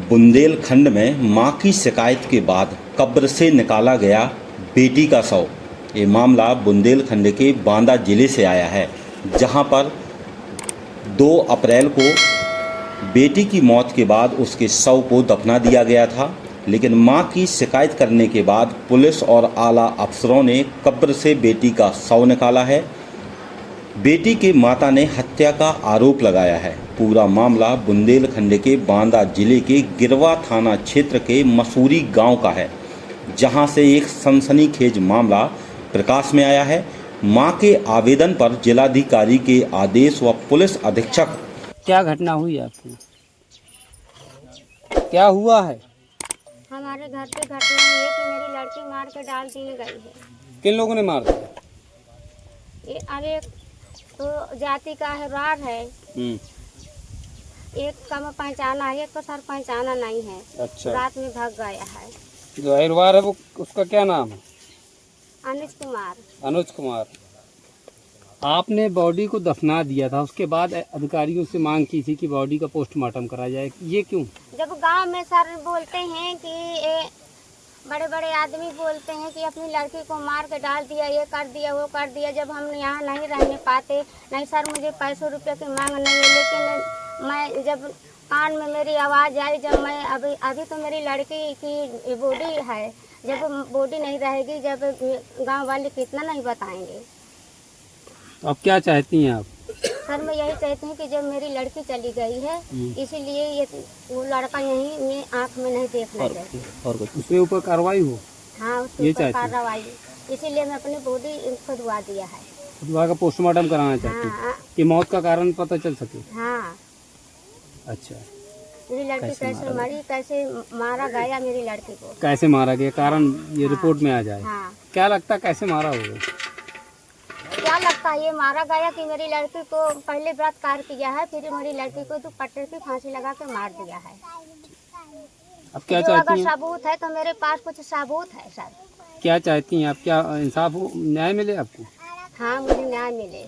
बुंदेलखंड में मां की शिकायत के बाद कब्र से निकाला गया बेटी का शव। ये मामला बुंदेलखंड के बांदा जिले से आया है, जहां पर 2 अप्रैल को बेटी की मौत के बाद उसके शव को दफना दिया गया था। लेकिन मां की शिकायत करने के बाद पुलिस और आला अफसरों ने कब्र से बेटी का शव निकाला है। बेटी के माता ने हत्या का आरोप लगाया है। पूरा मामला बुंदेलखंड के बांदा जिले के गिरवा थाना क्षेत्र के मसूरी गांव का है, जहां से एक सनसनीखेज मामला प्रकाश में आया है। मां के आवेदन पर जिलाधिकारी के आदेश व पुलिस अधीक्षक। क्या घटना हुई आपकी? क्या हुआ है? हमारे घर पे घटना हुई है कि मेरी लड़की मार के डाल दी गई है। किन लोगों ने मार दिया? ये अरे तो जाति का है रार है, एक का मैं पहचाना है, एक को सर पहचाना नहीं है। अच्छा। रात में भाग गया है। जो अहिरवार है वो उसका क्या नाम है? अनुज कुमार। अनुज कुमार। आपने बॉडी को दफना दिया था, उसके बाद अधिकारियों से मांग की थी कि बॉडी का पोस्टमार्टम कराया जाए, ये क्यों? जब गांव में सर बोलते हैं कि बड़े बड़े आदमी बोलते हैं कि अपनी लड़की को मार के डाल दिया, ये कर दिया वो कर दिया। जब हम यहाँ नहीं रहने पाते, नहीं सर मुझे पैसों रुपये की मांग नहीं है, लेकिन मैं जब कान में मेरी आवाज़ आई, जब मैं अभी तो मेरी लड़की की बॉडी है, जब बॉडी नहीं रहेगी, जब गांव वाले कितना नहीं बताएंगे। अब क्या चाहती हैं आप? सर मैं यही चाहती हूँ कि जब मेरी लड़की चली गई है, इसीलिए ये वो लड़का यहीं में आँख में नहीं देखना चाहिए और कुछ उसके ऊपर कार्रवाई हो। हाँ, उसके ऊपर कार्रवाई, इसीलिए मैं अपनी बॉडी खुदवा दिया है। खुदवा का पोस्टमार्टम कराना चाहती हूँ कि मौत का कारण पता चल सके। हाँ। अच्छा, मेरी लड़की कैसे मरी, कैसे मारा गया मेरी लड़की को, कैसे मारा गया, कारण ये रिपोर्ट में आ जाए। हाँ। क्या लगता है कैसे मारा होगा? क्या लगता है ये मारा गया कि मेरी लड़की को पहले बलात्कार किया है, फिर मेरी लड़की को दुपट्टे की फांसी लगा के मार दिया है। अब क्या जो चाहती अगर हैं? सबूत है तो मेरे पास कुछ सबूत है सर। क्या चाहती हैं आप? क्या इंसाफ हो, न्याय मिले आपको? हाँ, मुझे न्याय मिले।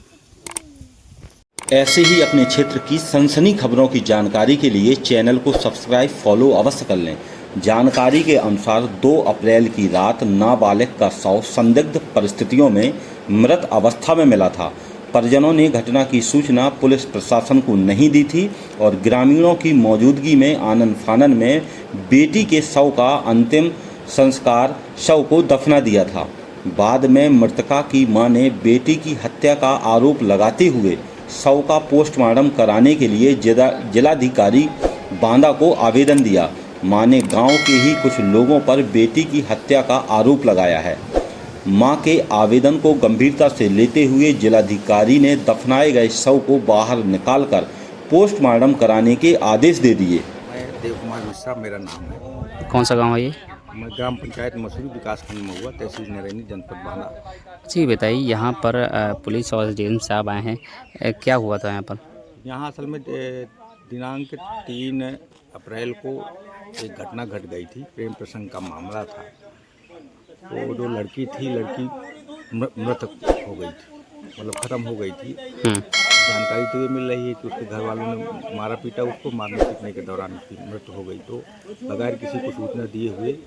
ऐसे ही अपने क्षेत्र की सनसनी खबरों की जानकारी के लिए चैनल को सब्सक्राइब फॉलो अवश्य कर लें। जानकारी के अनुसार 2 अप्रैल की रात नाबालिग का शव संदिग्ध परिस्थितियों में मृत अवस्था में मिला था। परिजनों ने घटना की सूचना पुलिस प्रशासन को नहीं दी थी और ग्रामीणों की मौजूदगी में आनन फानन में बेटी के शव का अंतिम संस्कार शव को दफना दिया था। बाद में मृतका की मां ने बेटी की हत्या का आरोप लगाते हुए शव का पोस्टमार्टम कराने के लिए जिलाधिकारी बांदा को आवेदन दिया। मां ने गांव के ही कुछ लोगों पर बेटी की हत्या का आरोप लगाया है। मां के आवेदन को गंभीरता से लेते हुए जिलाधिकारी ने दफनाए गए शव को बाहर निकालकर पोस्टमार्टम कराने के आदेश दे दिए। मैं देव कुमार मिश्रा मेरा नाम है। कौन सा गांव है ये? मैं ग्राम पंचायत मसूरी विकास खंड में हुआ, तहसील नरैनी, जनपद बांदा। जी बताइए, यहाँ पर पुलिस और डीएम साहब आए हैं, क्या हुआ था यहाँ पर? यहाँ असल में दिनांक 3 अप्रैल को एक घटना घट गई थी। प्रेम प्रसंग का मामला था। तो जो लड़की थी, लड़की मृतक हो गई थी, मतलब ख़त्म हो गई थी। जानकारी तो ये मिल रही है कि उसके घर वालों ने मारा पीटा उसको, मारने पीटने के दौरान उसकी मृत्यु हो गई। तो बगैर किसी को सूचना दिए हुए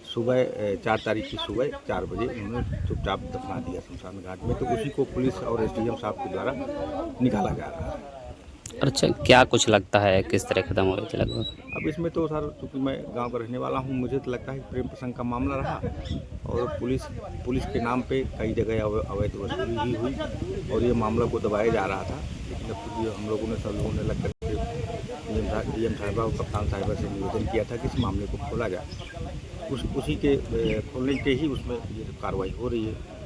सुबह 4 तारीख की सुबह 4 बजे उन्होंने चुपचाप दफना दिया शमशान घाट में। तो उसी को पुलिस और एसडीएम साहब के द्वारा निकाला जा रहा है। अच्छा, क्या कुछ लगता है किस तरह खत्म हो गई थी लगभग? अब इसमें तो सर, चूँकि मैं गांव का रहने वाला हूं, मुझे तो लगता है कि प्रेम प्रसंग का मामला रहा और पुलिस के नाम पे कई जगह अवैध वसूली भी हुई और ये मामला को दबाया जा रहा था। लेकिन अब चूँकि हम लोगों ने सब लोगों ने लग करके डीएम साहिबा और कप्तान साहिबा से निवेदन किया था कि इस मामले को खोला जाए, उसी के खोलने के ही उसमें ये कार्रवाई हो रही है।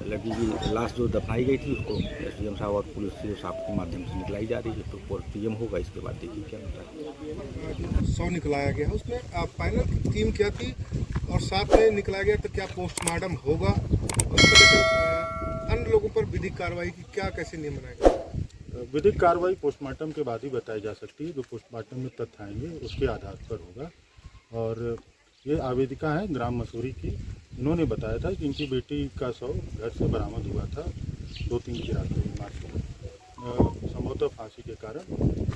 लड़की की लाश जो दफनाई गई थी उसको एसडीएम साहब और पुलिस साहब के माध्यम से निकलाई जा रही है। तो पोस्टमार्टम होगा, इसके बाद देखिए क्या होता है। शव निकलाया गया है, उसमें फाइनल थीम क्या थी और साथ में निकलाया गया, तो क्या पोस्टमार्टम होगा और अन्य लोगों पर विधिक कार्रवाई की क्या कैसे नियम बनाएगा? विधिक कार्रवाई पोस्टमार्टम के बाद ही बताई जा सकती है। जो पोस्टमार्टम में तथ्य आएंगे उसके आधार पर होगा। और ये आवेदिका है ग्राम मसूरी की, इन्होंने बताया था कि इनकी बेटी का शव घर से बरामद हुआ था 2-3 की रात में मार्च में। संभवतः फांसी के कारण।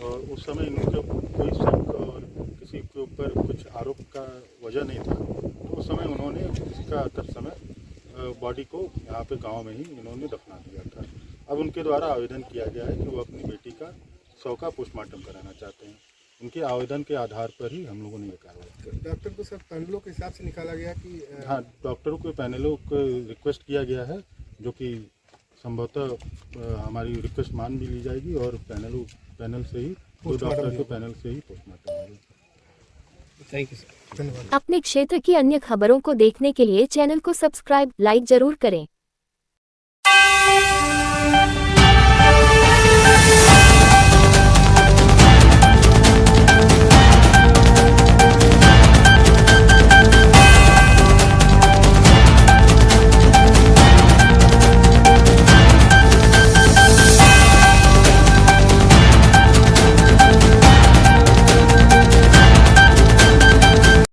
और उस समय इनके कोई शक और किसी के ऊपर कुछ आरोप का वजह नहीं था, तो उस समय उन्होंने इसका तत्समय बॉडी को यहाँ पे गांव में ही इन्होंने दफना दिया था। अब उनके द्वारा आवेदन किया गया है कि वो अपनी बेटी का 100 का पोस्टमार्टम कराना चाहते हैं। उनके आवेदन के आधार पर ही हम लोगों ने ये कार्रवाई की। डॉक्टर को सर पैनलों के हिसाब से निकाला गया कि हाँ, डॉक्टरों के पैनलों को रिक्वेस्ट किया गया है, जो कि संभवतः हमारी रिक्वेस्ट मान भी ली जाएगी और पैनल से ही, दो डॉक्टर के पैनल से ही पोस्टमार्टम होगा। Thank you sir. धन्यवाद। अपने क्षेत्र की अन्य खबरों को देखने के लिए चैनल को सब्सक्राइब, लाइक जरूर करें।